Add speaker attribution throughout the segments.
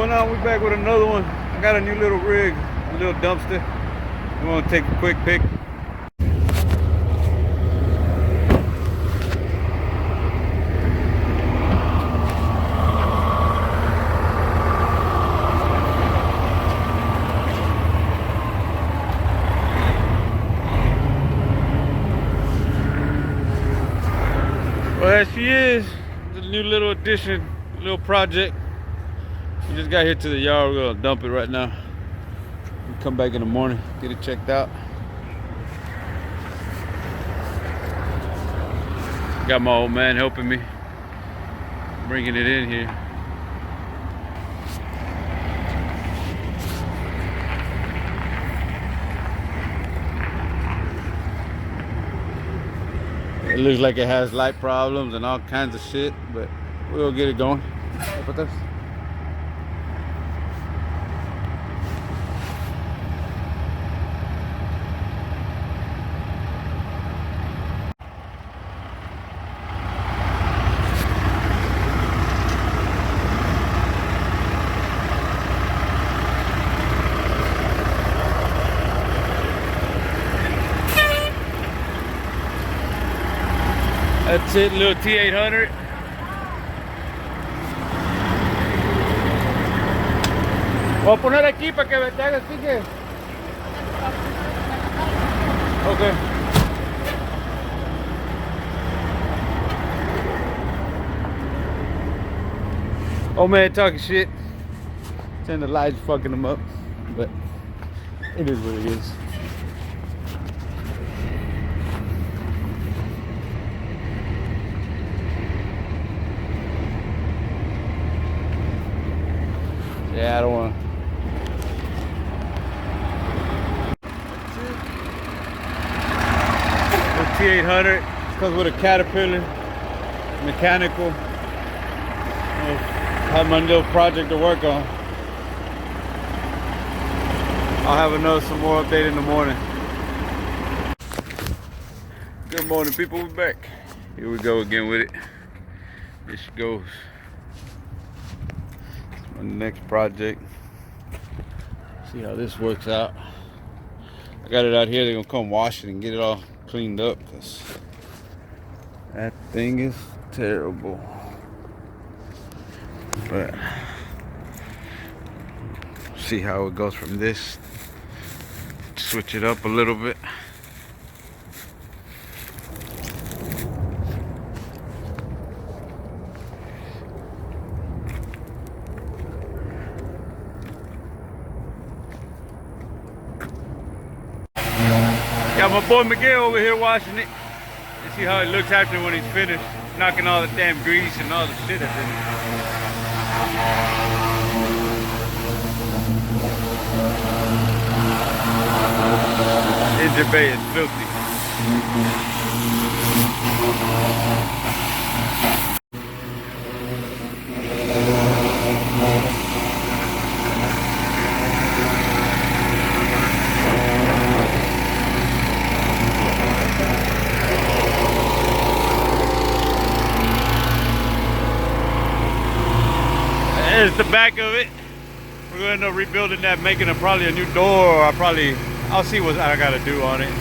Speaker 1: going on? We back with another one. I got a new little rig, a little dumpster. We want to take a quick pic. Well, there she is. The new little addition, little project. We just got here to the yard. We're gonna dump it right now. We'll come back in the morning, get it checked out. Got my old man helping me, bringing it in here. It looks like it has light problems and all kinds of shit, but we'll get it going. That's it, little t800. Voy a poner aquí para que te hagas pique. Okay. Oh man, talking shit. Saying the lights fucking them up, but it is what it is. Yeah, I don't want to. The t800 comes with a Caterpillar, mechanical. I have my little project to work on. I'll have some more update in the morning. Good morning, people. We're back. Here we go again with it. Here she goes. My next project. See how this works out. I got it out here. They're gonna come wash it and get it all cleaned up because that thing is terrible. But see how it goes from this. Switch it up a little bit. Got my boy Miguel over here washing it. You see how it looks after when he's finished. Knocking all the damn grease and all the shit that's in it. Engine bay is filthy. There's the back of it. We're gonna end up rebuilding that, making probably a new door, or I'll see what I gotta do on it.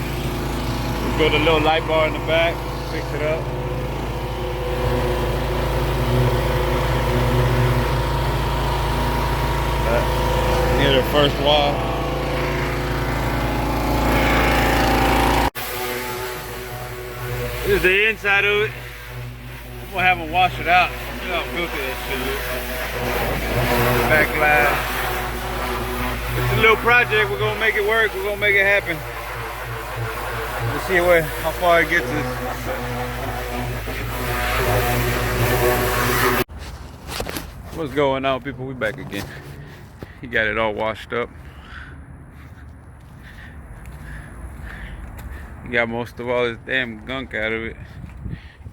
Speaker 1: We'll build a little light bar in the back, fix it up. Near the first wall. This is the inside of it. I'm gonna have them wash it out. Look how filthy that shit is. Back glass. It's a little project. We're gonna make it work. We're gonna make it happen. We'll see how far it gets us. What's going on, people? We back again. He got it all washed up. He got most of all this damn gunk out of it.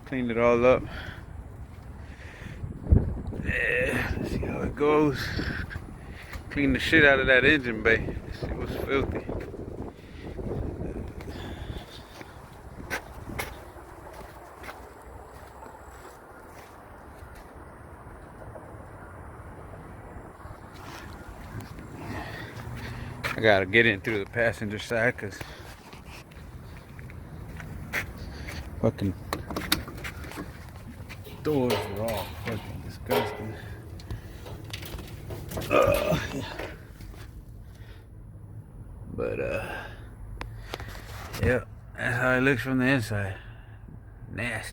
Speaker 1: Cleaned it all up. Yeah, let's see how it goes. Clean the shit out of that engine bay. This shit was filthy. I gotta get in through the passenger side because fucking doors are all fucking disgusting. But yeah, that's how it looks from the inside. Nasty.